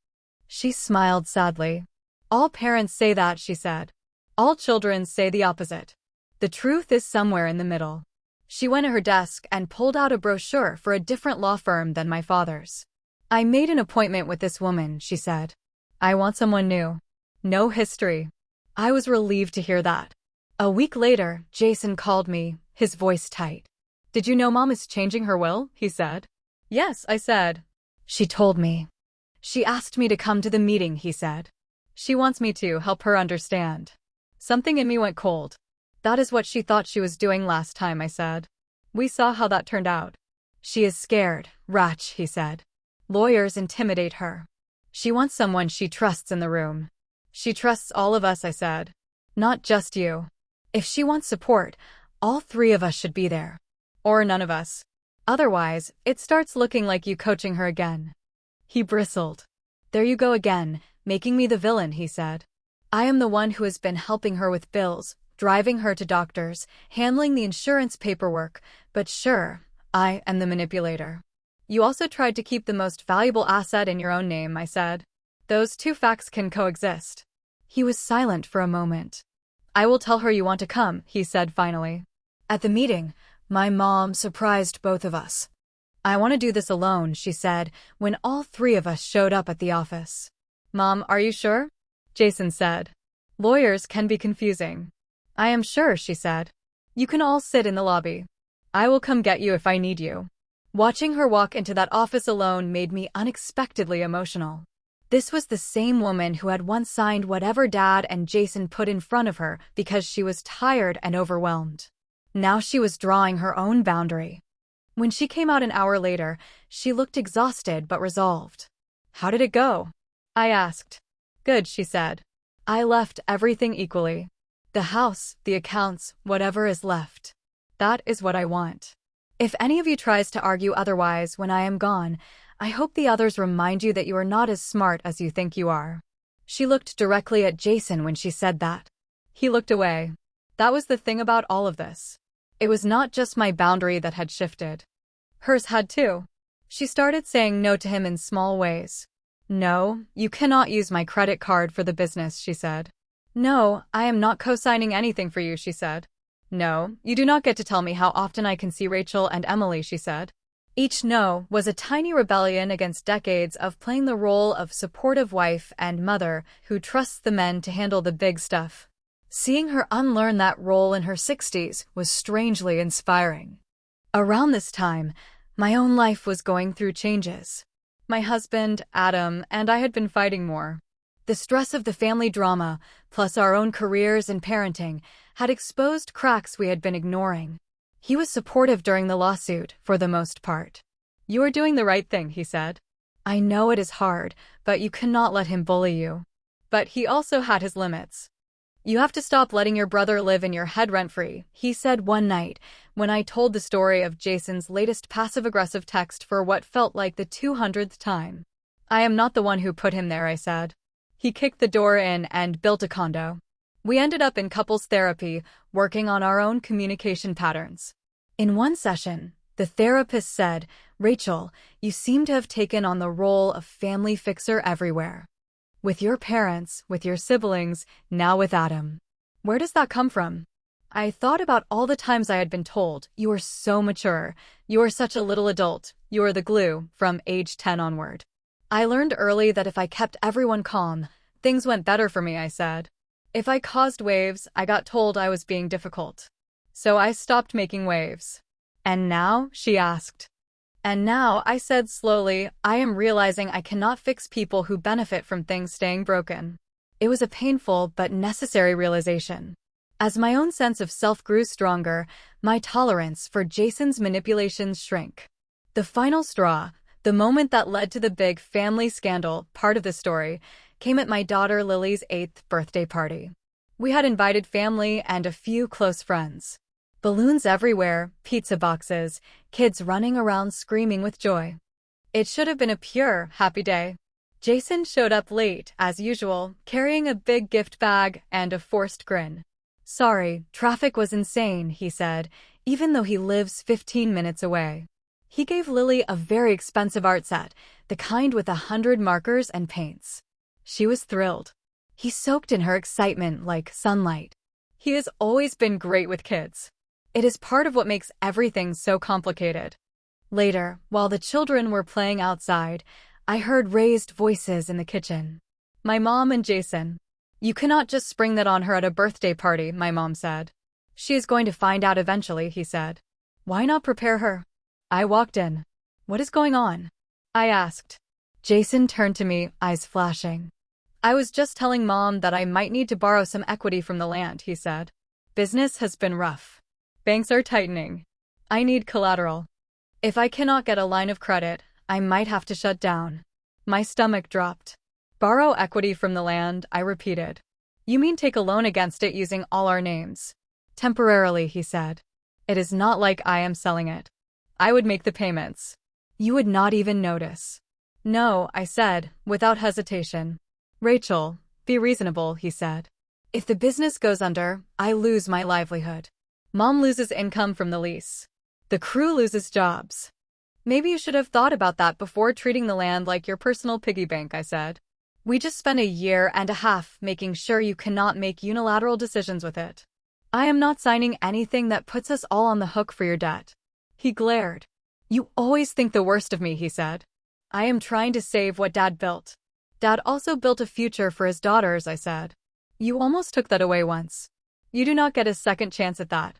She smiled sadly. All parents say that, she said. All children say the opposite. The truth is somewhere in the middle. She went to her desk and pulled out a brochure for a different law firm than my father's. I made an appointment with this woman, she said. I want someone new. No history. I was relieved to hear that. A week later, Jason called me, his voice tight. Did you know Mom is changing her will? He said. Yes, I said. She told me. She asked me to come to the meeting, he said. She wants me to help her understand. Something in me went cold. That is what she thought she was doing last time, I said. We saw how that turned out. She is scared, Ratch, he said. Lawyers intimidate her. She wants someone she trusts in the room. She trusts all of us, I said. Not just you. If she wants support, all three of us should be there. Or none of us. Otherwise, it starts looking like you coaching her again. He bristled. There you go again, making me the villain, he said. I am the one who has been helping her with bills, driving her to doctors, handling the insurance paperwork, but sure, I am the manipulator. You also tried to keep the most valuable asset in your own name, I said. Those two facts can coexist. He was silent for a moment. I will tell her you want to come, he said finally. At the meeting, my mom surprised both of us. I want to do this alone, she said, when all three of us showed up at the office. Mom, are you sure? Jason said. Lawyers can be confusing. I am sure, she said. You can all sit in the lobby. I will come get you if I need you. Watching her walk into that office alone made me unexpectedly emotional. This was the same woman who had once signed whatever Dad and Jason put in front of her because she was tired and overwhelmed. Now she was drawing her own boundary. When she came out an hour later, she looked exhausted but resolved. How did it go? I asked. Good, she said. I left everything equally. The house, the accounts, whatever is left. That is what I want. If any of you tries to argue otherwise when I am gone, I hope the others remind you that you are not as smart as you think you are. She looked directly at Jason when she said that. He looked away. That was the thing about all of this. It was not just my boundary that had shifted. Hers had too. She started saying no to him in small ways. No, you cannot use my credit card for the business, she said. No, I am not co-signing anything for you, she said. No, you do not get to tell me how often I can see Rachel and Emily, she said. Each no was a tiny rebellion against decades of playing the role of supportive wife and mother who trusts the men to handle the big stuff. Seeing her unlearn that role in her 60s was strangely inspiring. Around this time, my own life was going through changes. My husband, Adam, and I had been fighting more. The stress of the family drama, plus our own careers and parenting, had exposed cracks we had been ignoring. He was supportive during the lawsuit, for the most part. You are doing the right thing, he said. I know it is hard, but you cannot let him bully you. But he also had his limits. You have to stop letting your brother live in your head rent-free, he said one night, when I told the story of Jason's latest passive-aggressive text for what felt like the 200th time. I am not the one who put him there, I said. He kicked the door in and built a condo. We ended up in couples therapy, working on our own communication patterns. In one session, the therapist said, Rachel, you seem to have taken on the role of family fixer everywhere. With your parents, with your siblings, now with Adam. Where does that come from? I thought about all the times I had been told, you are so mature, you are such a little adult, you are the glue, from age 10 onward. I learned early that if I kept everyone calm, things went better for me, I said. If I caused waves, I got told I was being difficult. So I stopped making waves. And now? She asked. And now, I said slowly, I am realizing I cannot fix people who benefit from things staying broken. It was a painful but necessary realization. As my own sense of self grew stronger, my tolerance for Jason's manipulations shrank. The final straw, the moment that led to the big family scandal, part of the story, came at my daughter Lily's 8th birthday party. We had invited family and a few close friends. Balloons everywhere, pizza boxes, kids running around screaming with joy. It should have been a pure, happy day. Jason showed up late, as usual, carrying a big gift bag and a forced grin. Sorry, traffic was insane, he said, even though he lives 15 minutes away. He gave Lily a very expensive art set, the kind with 100 markers and paints. She was thrilled. He soaked in her excitement like sunlight. He has always been great with kids. It is part of what makes everything so complicated. Later, while the children were playing outside, I heard raised voices in the kitchen. My mom and Jason. You cannot just spring that on her at a birthday party, my mom said. She is going to find out eventually, he said. Why not prepare her? I walked in. What is going on? I asked. Jason turned to me, eyes flashing. I was just telling Mom that I might need to borrow some equity from the land, he said. Business has been rough. Banks are tightening. I need collateral. If I cannot get a line of credit, I might have to shut down. My stomach dropped. Borrow equity from the land, I repeated. You mean take a loan against it using all our names? Temporarily, he said. It is not like I am selling it. I would make the payments. You would not even notice. No, I said, without hesitation. Rachel, be reasonable, he said. If the business goes under, I lose my livelihood. Mom loses income from the lease. The crew loses jobs. Maybe you should have thought about that before treating the land like your personal piggy bank, I said. We just spent a year and a half making sure you cannot make unilateral decisions with it. I am not signing anything that puts us all on the hook for your debt. He glared. You always think the worst of me, he said. I am trying to save what Dad built. Dad also built a future for his daughters, I said. You almost took that away once. You do not get a second chance at that.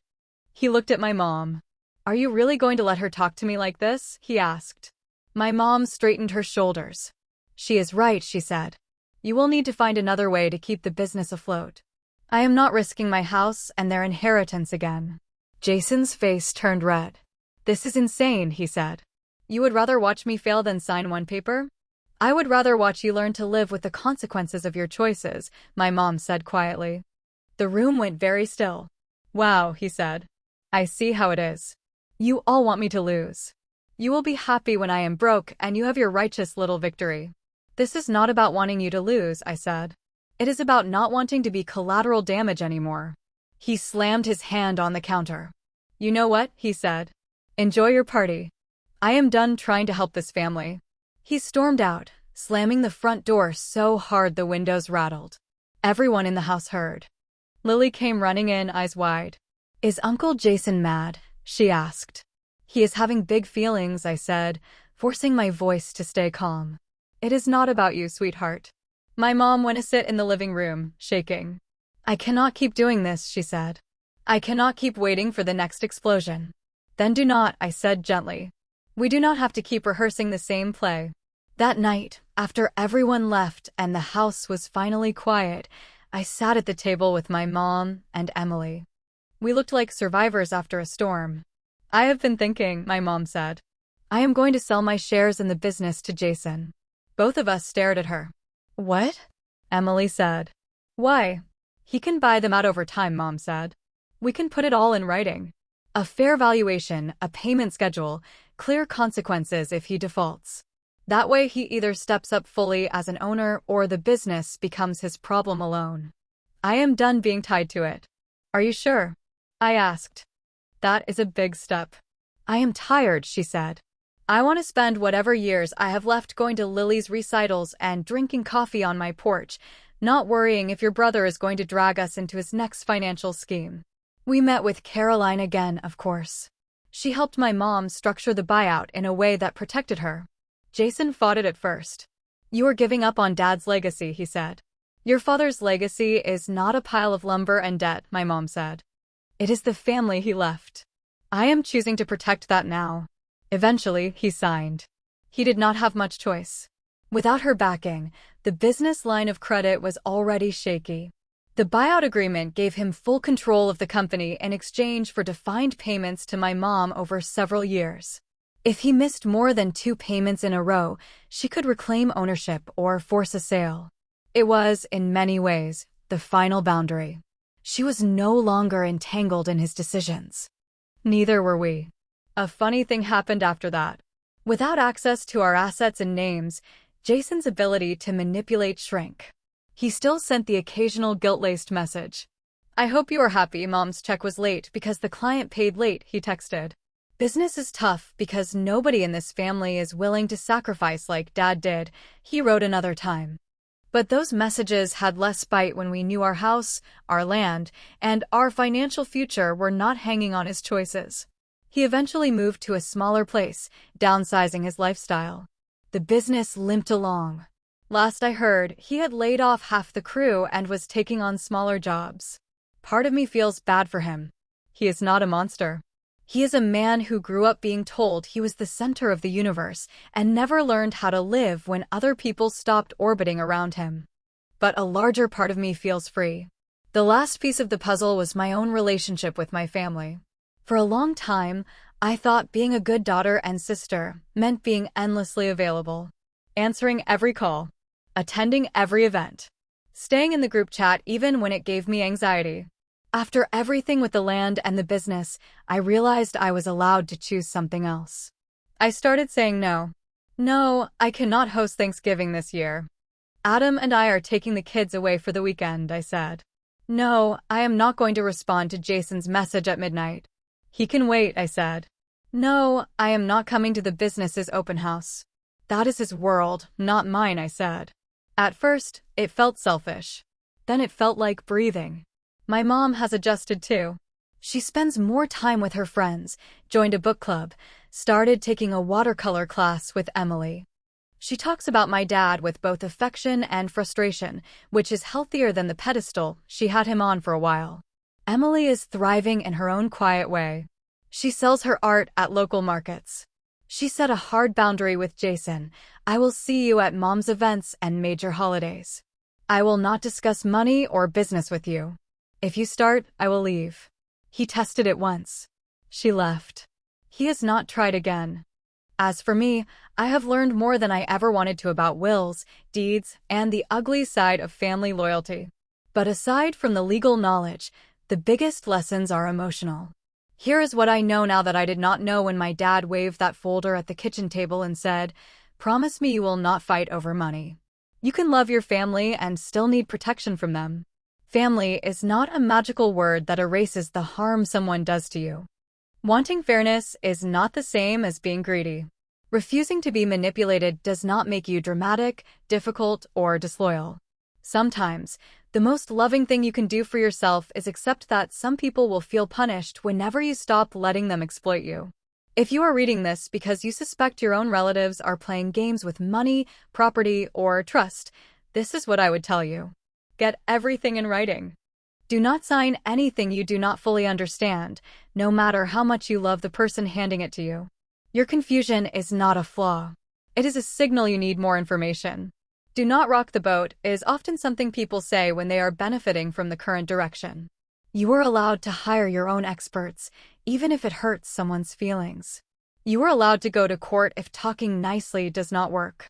He looked at my mom. Are you really going to let her talk to me like this? He asked. My mom straightened her shoulders. She is right, she said. You will need to find another way to keep the business afloat. I am not risking my house and their inheritance again. Jason's face turned red. This is insane, he said. You would rather watch me fail than sign one paper? I would rather watch you learn to live with the consequences of your choices, my mom said quietly. The room went very still. Wow, he said. I see how it is. You all want me to lose. You will be happy when I am broke and you have your righteous little victory. This is not about wanting you to lose, I said. It is about not wanting to be collateral damage anymore. He slammed his hand on the counter. You know what, he said. Enjoy your party. I am done trying to help this family. He stormed out, slamming the front door so hard the windows rattled. Everyone in the house heard. Lily came running in, eyes wide. Is Uncle Jason mad? She asked. He is having big feelings, I said, forcing my voice to stay calm. It is not about you, sweetheart. My mom went to sit in the living room, shaking. I cannot keep doing this, she said. I cannot keep waiting for the next explosion. Then do not, I said gently. We do not have to keep rehearsing the same play. That night, after everyone left and the house was finally quiet, I sat at the table with my mom and Emily. We looked like survivors after a storm. I have been thinking, my mom said. I am going to sell my shares in the business to Jason. Both of us stared at her. What? Emily said. Why? He can buy them out over time, Mom said. We can put it all in writing. A fair valuation, a payment schedule, clear consequences if he defaults. That way he either steps up fully as an owner or the business becomes his problem alone. I am done being tied to it. Are you sure? I asked. That is a big step. I am tired, she said. I want to spend whatever years I have left going to Lily's recitals and drinking coffee on my porch, not worrying if your brother is going to drag us into his next financial scheme. We met with Caroline again, of course. She helped my mom structure the buyout in a way that protected her. Jason fought it at first. You are giving up on Dad's legacy, he said. Your father's legacy is not a pile of lumber and debt, my mom said. It is the family he left. I am choosing to protect that now. Eventually, he signed. He did not have much choice. Without her backing, the business line of credit was already shaky. The buyout agreement gave him full control of the company in exchange for defined payments to my mom over several years. If he missed more than 2 payments in a row, she could reclaim ownership or force a sale. It was, in many ways, the final boundary. She was no longer entangled in his decisions. Neither were we. A funny thing happened after that. Without access to our assets and names, Jason's ability to manipulate shrank. He still sent the occasional guilt-laced message. "I hope you are happy Mom's check was late because the client paid late," he texted. "Business is tough because nobody in this family is willing to sacrifice like Dad did," he wrote another time. But those messages had less bite when we knew our house, our land, and our financial future were not hanging on his choices. He eventually moved to a smaller place, downsizing his lifestyle. The business limped along. Last I heard, he had laid off half the crew and was taking on smaller jobs. Part of me feels bad for him. He is not a monster. He is a man who grew up being told he was the center of the universe and never learned how to live when other people stopped orbiting around him. But a larger part of me feels free. The last piece of the puzzle was my own relationship with my family. For a long time, I thought being a good daughter and sister meant being endlessly available, answering every call, attending every event, staying in the group chat even when it gave me anxiety. After everything with the land and the business, I realized I was allowed to choose something else. I started saying no. "No, I cannot host Thanksgiving this year. Adam and I are taking the kids away for the weekend," I said. "No, I am not going to respond to Jason's message at midnight. He can wait," I said. "No, I am not coming to the business's open house. That is his world, not mine," I said. At first, it felt selfish. Then it felt like breathing. My mom has adjusted too. She spends more time with her friends, joined a book club, started taking a watercolor class with Emily. She talks about my dad with both affection and frustration, which is healthier than the pedestal she had him on for a while. Emily is thriving in her own quiet way. She sells her art at local markets. She set a hard boundary with Jason. "I will see you at Mom's events and major holidays. I will not discuss money or business with you. If you start, I will leave." He tested it once. She left. He has not tried again. As for me, I have learned more than I ever wanted to about wills, deeds, and the ugly side of family loyalty. But aside from the legal knowledge, the biggest lessons are emotional. Here is what I know now that I did not know when my dad waved that folder at the kitchen table and said, "Promise me you will not fight over money. You can love your family and still need protection from them." Family is not a magical word that erases the harm someone does to you. Wanting fairness is not the same as being greedy. Refusing to be manipulated does not make you dramatic, difficult, or disloyal. Sometimes, the most loving thing you can do for yourself is accept that some people will feel punished whenever you stop letting them exploit you. If you are reading this because you suspect your own relatives are playing games with money, property, or trust, this is what I would tell you. Get everything in writing. Do not sign anything you do not fully understand, no matter how much you love the person handing it to you. Your confusion is not a flaw. It is a signal you need more information. "Do not rock the boat" is often something people say when they are benefiting from the current direction. You are allowed to hire your own experts, even if it hurts someone's feelings. You are allowed to go to court if talking nicely does not work.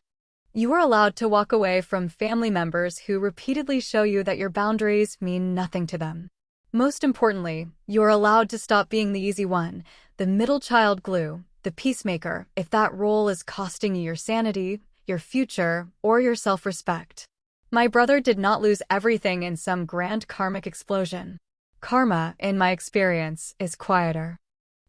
You are allowed to walk away from family members who repeatedly show you that your boundaries mean nothing to them. Most importantly, you are allowed to stop being the easy one, the middle child glue, the peacemaker, if that role is costing you your sanity, your future, or your self-respect. My brother did not lose everything in some grand karmic explosion. Karma, in my experience, is quieter.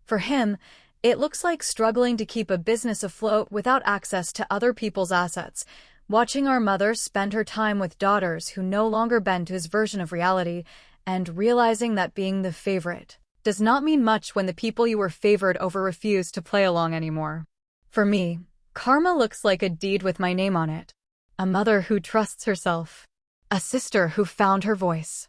For him, it looks like struggling to keep a business afloat without access to other people's assets, watching our mother spend her time with daughters who no longer bend to his version of reality, and realizing that being the favorite does not mean much when the people you were favored over refuse to play along anymore. For me, karma looks like a deed with my name on it. A mother who trusts herself. A sister who found her voice.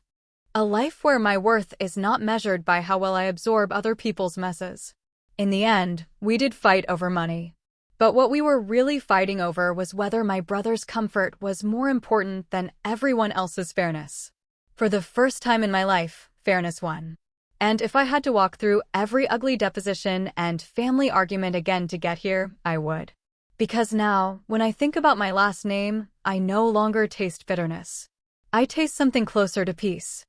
A life where my worth is not measured by how well I absorb other people's messes. In the end, we did fight over money. But what we were really fighting over was whether my brother's comfort was more important than everyone else's fairness. For the first time in my life, fairness won. And if I had to walk through every ugly deposition and family argument again to get here, I would. Because now, when I think about my last name, I no longer taste bitterness. I taste something closer to peace.